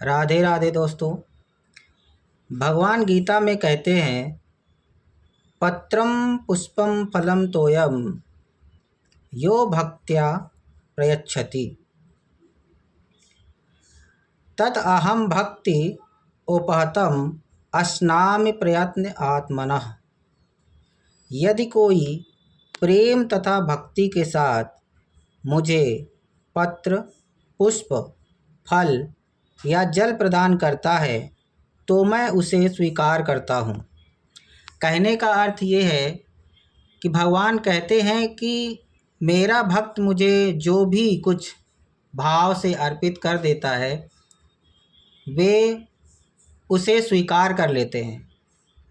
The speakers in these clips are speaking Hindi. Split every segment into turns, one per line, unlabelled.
राधे राधे दोस्तों। भगवान गीता में कहते हैं, पत्रम पुष्पम फलम तोयम यो भक्त्या प्रयच्छति तत अहम भक्ति उपहतम अस्नामि प्रयत्न आत्मनः। यदि कोई प्रेम तथा भक्ति के साथ मुझे पत्र, पुष्प, फल या जल प्रदान करता है तो मैं उसे स्वीकार करता हूँ। कहने का अर्थ ये है कि भगवान कहते हैं कि मेरा भक्त मुझे जो भी कुछ भाव से अर्पित कर देता है वे उसे स्वीकार कर लेते हैं,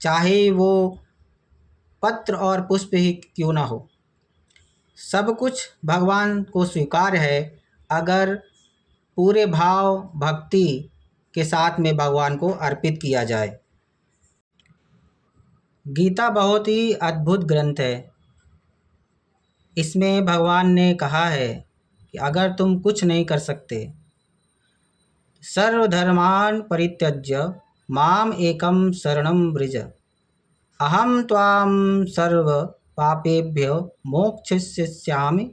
चाहे वो पत्र और पुष्प ही क्यों ना हो। सब कुछ भगवान को स्वीकार है अगर पूरे भाव भक्ति के साथ में भगवान को अर्पित किया जाए। गीता बहुत ही अद्भुत ग्रंथ है। इसमें भगवान ने कहा है कि अगर तुम कुछ नहीं कर सकते, सर्वधर्मान् परित्यज्य माम एकम शरणं व्रज अहम त्वां सर्व पापेभ्यो मोक्षयिष्यामि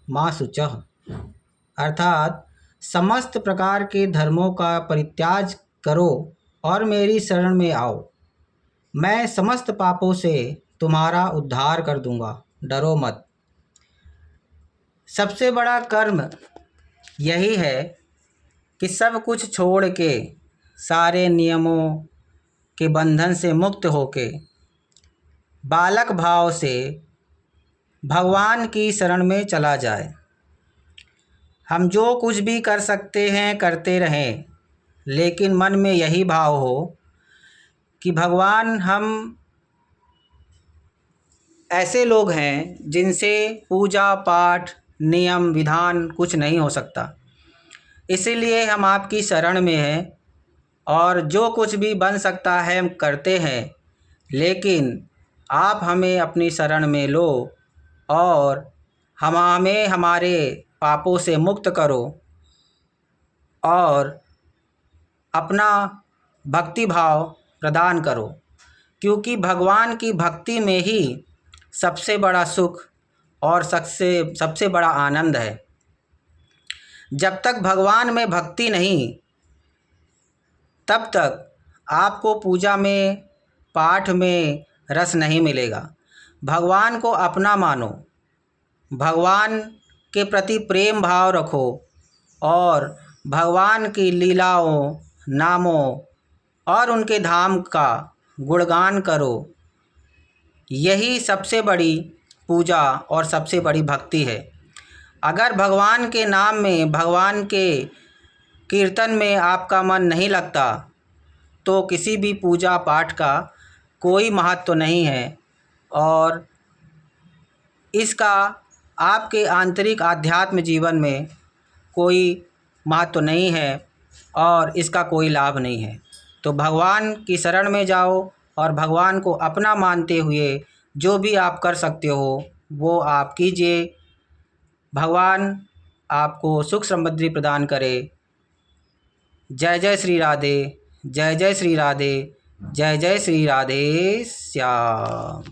मा शुचः। अर्थात समस्त प्रकार के धर्मों का परित्याग करो और मेरी शरण में आओ, मैं समस्त पापों से तुम्हारा उद्धार कर दूंगा, डरो मत। सबसे बड़ा कर्म यही है कि सब कुछ छोड़ के, सारे नियमों के बंधन से मुक्त होके बालक भाव से भगवान की शरण में चला जाए। हम जो कुछ भी कर सकते हैं करते रहें, लेकिन मन में यही भाव हो कि भगवान, हम ऐसे लोग हैं जिनसे पूजा पाठ नियम विधान कुछ नहीं हो सकता, इसीलिए हम आपकी शरण में हैं और जो कुछ भी बन सकता है हम करते हैं, लेकिन आप हमें अपनी शरण में लो और हमें हमारे पापों से मुक्त करो और अपना भक्ति भाव प्रदान करो, क्योंकि भगवान की भक्ति में ही सबसे बड़ा सुख और सबसे बड़ा आनंद है। जब तक भगवान में भक्ति नहीं, तब तक आपको पूजा में पाठ में रस नहीं मिलेगा। भगवान को अपना मानो, भगवान के प्रति प्रेम भाव रखो और भगवान की लीलाओं, नामों और उनके धाम का गुणगान करो। यही सबसे बड़ी पूजा और सबसे बड़ी भक्ति है। अगर भगवान के नाम में, भगवान के कीर्तन में आपका मन नहीं लगता तो किसी भी पूजा पाठ का कोई महत्व नहीं है और इसका आपके आंतरिक आध्यात्म जीवन में कोई महत्व नहीं है और इसका कोई लाभ नहीं है। तो भगवान की शरण में जाओ और भगवान को अपना मानते हुए जो भी आप कर सकते हो वो आप कीजिए। भगवान आपको सुख समृद्धि प्रदान करे। जय जय श्री राधे, जय जय श्री राधे, जय जय श्री राधे श्याम।